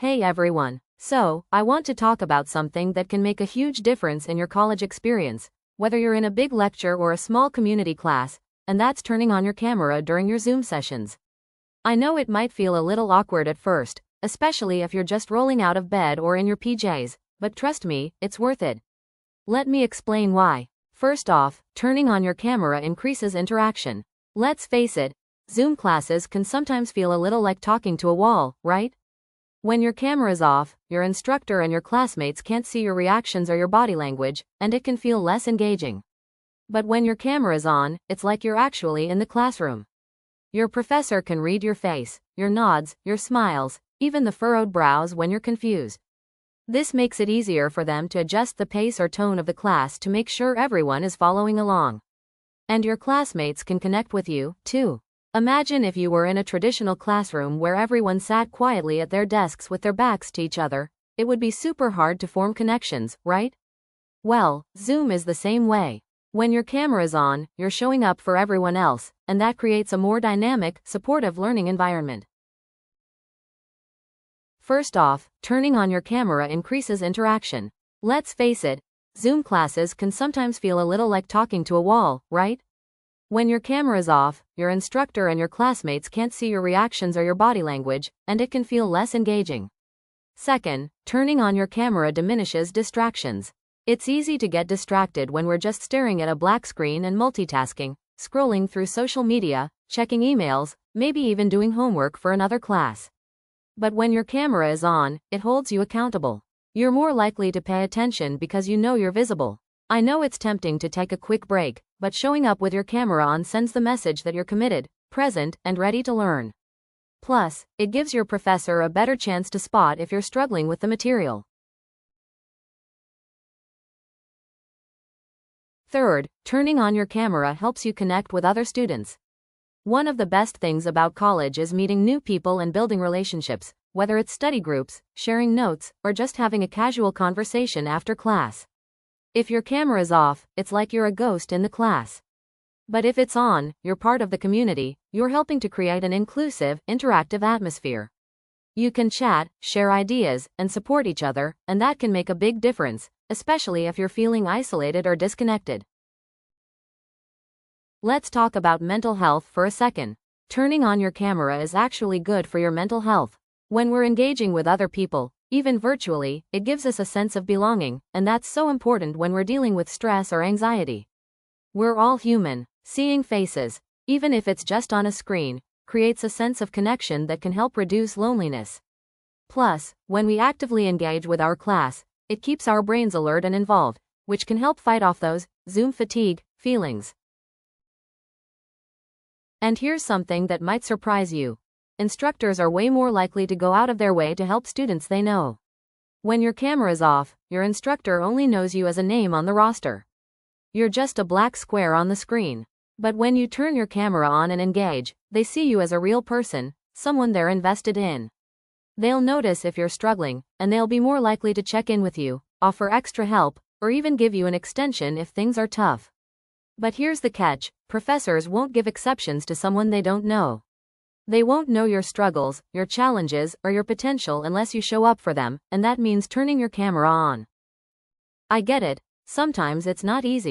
Hey everyone. So, I want to talk about something that can make a huge difference in your college experience, whether you're in a big lecture or a small community class, and that's turning on your camera during your Zoom sessions. I know it might feel a little awkward at first, especially if you're just rolling out of bed or in your PJs, but trust me, it's worth it. Let me explain why. First off, turning on your camera increases interaction. Let's face it, Zoom classes can sometimes feel a little like talking to a wall, right? When your camera's off, your instructor and your classmates can't see your reactions or your body language, and it can feel less engaging. But when your camera's on, it's like you're actually in the classroom. Your professor can read your face, your nods, your smiles, even the furrowed brows when you're confused. This makes it easier for them to adjust the pace or tone of the class to make sure everyone is following along. And your classmates can connect with you, too. Imagine if you were in a traditional classroom where everyone sat quietly at their desks with their backs to each other. It would be super hard to form connections, right? Well, Zoom is the same way. When your camera is on, you're showing up for everyone else, and that creates a more dynamic, supportive learning environment. First off, turning on your camera increases interaction. Let's face it, Zoom classes can sometimes feel a little like talking to a wall, right? When your camera's off, your instructor and your classmates can't see your reactions or your body language, and it can feel less engaging. Second, turning on your camera diminishes distractions. It's easy to get distracted when we're just staring at a black screen and multitasking, scrolling through social media, checking emails, maybe even doing homework for another class. But when your camera is on, it holds you accountable. You're more likely to pay attention because you know you're visible. I know it's tempting to take a quick break, but showing up with your camera on sends the message that you're committed, present, and ready to learn. Plus, it gives your professor a better chance to spot if you're struggling with the material. Third, turning on your camera helps you connect with other students. One of the best things about college is meeting new people and building relationships, whether it's study groups, sharing notes, or just having a casual conversation after class. If your camera is off, it's like you're a ghost in the class. But if it's on, you're part of the community, you're helping to create an inclusive, interactive atmosphere. You can chat, share ideas, and support each other, and that can make a big difference, especially if you're feeling isolated or disconnected. Let's talk about mental health for a second. Turning on your camera is actually good for your mental health. When we're engaging with other people, even virtually, it gives us a sense of belonging, and that's so important when we're dealing with stress or anxiety. We're all human. Seeing faces, even if it's just on a screen, creates a sense of connection that can help reduce loneliness. Plus, when we actively engage with our class, it keeps our brains alert and involved, which can help fight off those Zoom fatigue feelings. And here's something that might surprise you. Instructors are way more likely to go out of their way to help students they know. When your camera is off, your instructor only knows you as a name on the roster. You're just a black square on the screen. But when you turn your camera on and engage, they see you as a real person, someone they're invested in. They'll notice if you're struggling, and they'll be more likely to check in with you, offer extra help, or even give you an extension if things are tough. But here's the catch: professors won't give exceptions to someone they don't know. They won't know your struggles, your challenges, or your potential unless you show up for them, and that means turning your camera on. I get it, sometimes it's not easy.